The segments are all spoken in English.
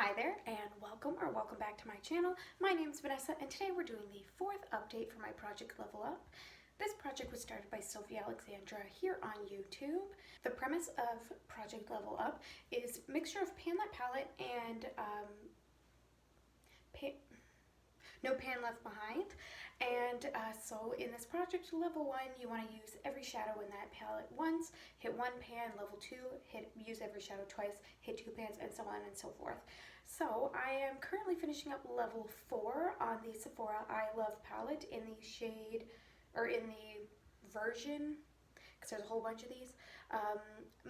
Hi there and welcome back to my channel. My name is Vanessa and today we're doing the fourth update for my project Level Up. This project was started by Sofie Alexandra here on YouTube. The premise of Project Level Up is a mixture of Pan-Lit palette and no pan left behind. And so in this project level 1, you want to use every shadow in that palette once, hit one pan. Level 2, use every shadow twice, hit 2 pans, and so on and so forth. So I am currently finishing up level 4 on the Sephora I Love palette in the shade, or in the version, because there's a whole bunch of these,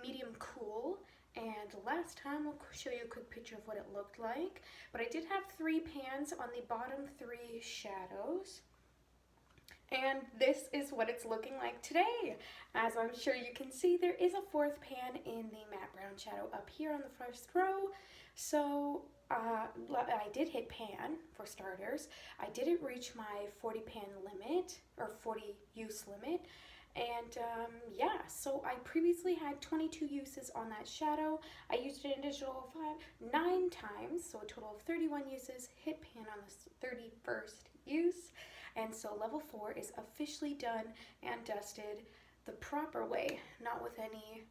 medium cool. And last time I'll show you a quick picture of what it looked like. But I did have 3 pans on the bottom 3 shadows. And this is what it's looking like today. As I'm sure you can see, there is a 4th pan in the matte brown shadow up here on the first row. So I did hit pan for starters. I didn't reach my 40 pan limit, or 40 use limit. And yeah, so I previously had 22 uses on that shadow. I used it an additional 9 times, so a total of 31 uses, hit pan on the 31st use. And so level 4 is officially done and dusted the proper way, not with any,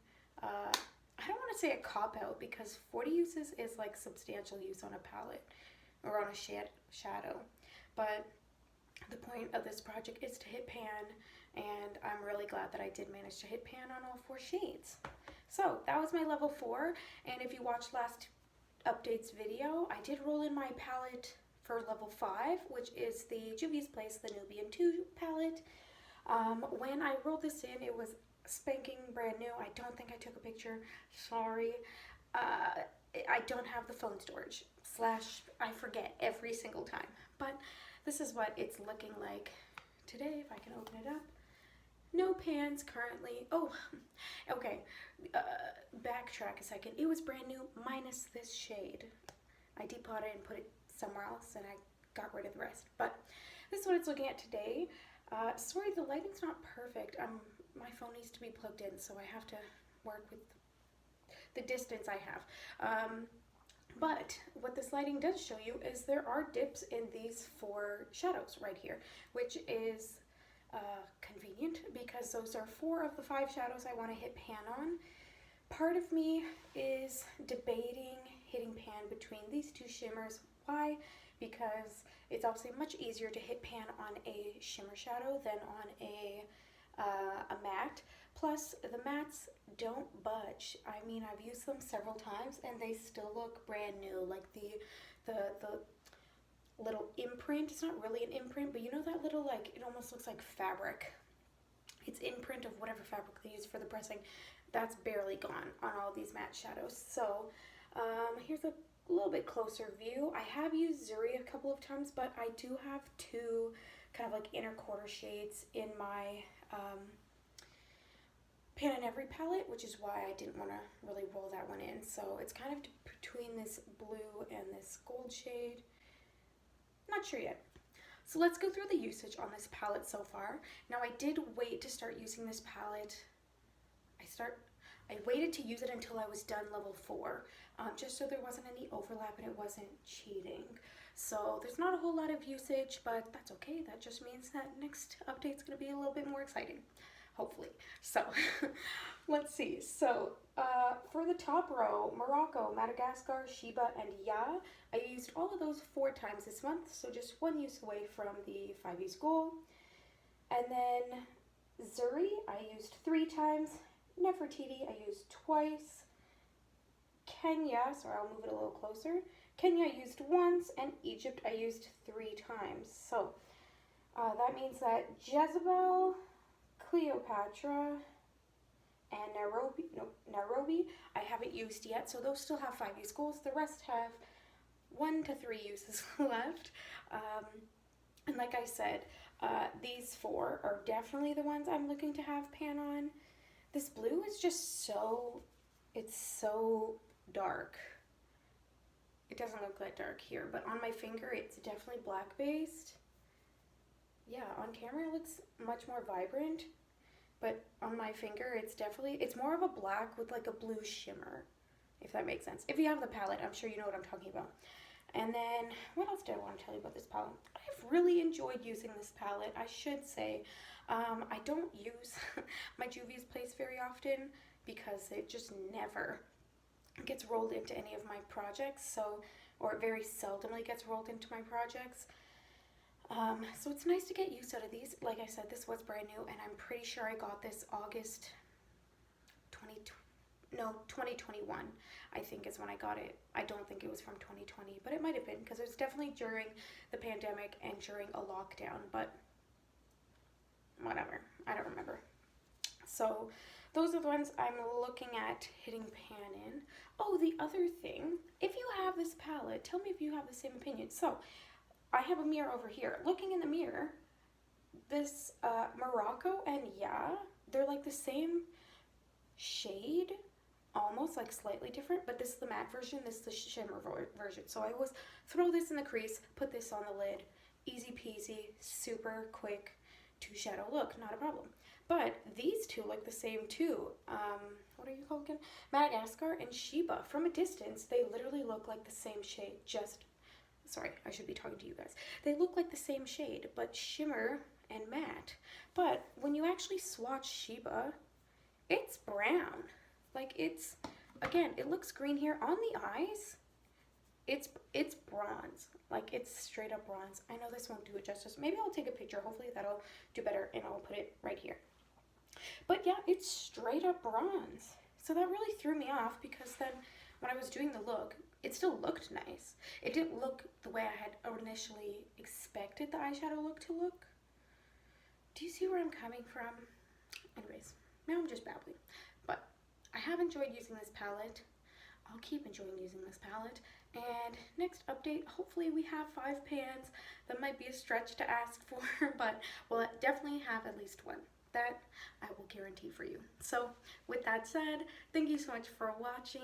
I don't want to say a cop-out, because 40 uses is like substantial use on a palette or on a shadow. But the point of this project is to hit pan, and I'm really glad that I did manage to hit pan on all 4 shades. So that was my level 4, and if you watched last update's video, I did roll in my palette for level 5, which is the Juvia's Place, the Nubian 2 palette. When I rolled this in, it was spanking brand new. I don't think I took a picture, sorry. I don't have the phone storage, / I forget every single time. But this is what it's looking like today, if I can open it up. No pans currently. Oh, okay. Backtrack a second. It was brand new minus this shade. I depotted and put it somewhere else, and I got rid of the rest. But this is what it's looking at today. Sorry, the lighting's not perfect. My phone needs to be plugged in, so I have to work with the distance I have. But what this lighting does show you is there are dips in these 4 shadows right here, which is convenient because those are 4 of the 5 shadows I want to hit pan on. Part of me is debating hitting pan between these 2 shimmers. Why? Because it's obviously much easier to hit pan on a shimmer shadow than on a matte. Plus, the mattes don't budge. I mean, I've used them several times and they still look brand new. Like the little imprint, it's not really an imprint, but you know that little, like, it almost looks like fabric. It's imprint of whatever fabric they use for the pressing. That's barely gone on all these matte shadows. So here's a little bit closer view. I have used Juvia a couple of times, but I do have 2 kind of like inner quarter shades in my pan in every palette, which is why I didn't want to really roll that one in. So it's kind of between this blue and this gold shade. Not sure yet. So let's go through the usage on this palette so far. Now I did wait to start using this palette. I waited to use it until I was done level 4, just so there wasn't any overlap and it wasn't cheating. So there's not a whole lot of usage, but that's okay. That just means that next update's going to be a little bit more exciting, hopefully. So let's see. So for the top row, Morocco, Madagascar, Sheba, and Ya, I used all of those 4 times this month, so just 1 use away from the 5 use goal. And then Zuri, I used 3 times. Nefertiti, I used twice. Kenya, sorry, I'll move it a little closer. Kenya I used once, and Egypt I used 3 times. So that means that Jezebel, Cleopatra, and Nairobi I haven't used yet, so those still have 5 use goals. The rest have 1 to 3 uses left. And like I said, these 4 are definitely the ones I'm looking to have pan on. This blue is just it's so dark. It doesn't look that dark here, but on my finger it's definitely black based. Yeah, on camera it looks much more vibrant, but on my finger it's more of a black with like a blue shimmer. if that makes sense. If you have the palette, I'm sure you know what I'm talking about. And then, what else did I want to tell you about this palette? I've really enjoyed using this palette, I should say. I don't use my Juvia's Place very often because it just never gets rolled into any of my projects, so, or it very seldomly gets rolled into my projects. So it's nice to get use out of these. Like I said, this was brand new, and I'm pretty sure I got this August 2021, I think is when I got it. I don't think it was from 2020, but it might have been, because it was definitely during the pandemic and during a lockdown, but whatever, I don't remember. So those are the ones I'm looking at hitting pan in. Oh, the other thing, if you have this palette, tell me if you have the same opinion. So I have a mirror over here. Looking in the mirror, this Morocco and Yeah, they're like the same shade, almost, like slightly different, but this is the matte version, this is the shimmer version. So I always throw this in the crease, put this on the lid, easy peasy, super quick two shadow look, not a problem. But these two look the same too. What are you called again? Madagascar and Sheba. From a distance, they literally look like the same shade, just, sorry, I should be talking to you guys. They look like the same shade, but shimmer and matte. But when you actually swatch Sheba, it's brown. Like, it's, again, it looks green here. On the eyes, it's bronze. Like, it's straight up bronze. I know this won't do it justice. Maybe I'll take a picture. Hopefully that'll do better, and I'll put it right here. But yeah, it's straight up bronze. So that really threw me off, because then when I was doing the look, it still looked nice. It didn't look the way I had initially expected the eyeshadow look to look. Do you see where I'm coming from? Anyways, now I'm just babbling. But I have enjoyed using this palette. I'll keep enjoying using this palette. And next update, hopefully we have 5 pans. That might be a stretch to ask for, but we'll definitely have at least one. That I will guarantee for you. So with that said, thank you so much for watching.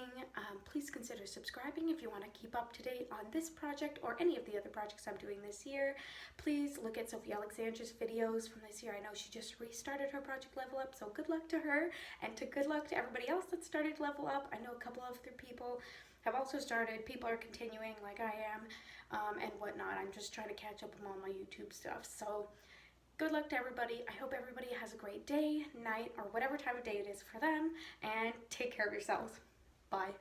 Please consider subscribing if you want to keep up to date on this project or any of the other projects I'm doing this year. Please look at Sofie Alexandra's videos from this year. I know she just restarted her project Level Up, so good luck to her, and good luck to everybody else that started Level Up. I know a couple of other people have also started. People are continuing like I am, and whatnot. I'm just trying to catch up on all my YouTube stuff. So good luck to everybody. I hope everybody has a great day, night, or whatever time of day it is for them, and take care of yourselves. Bye.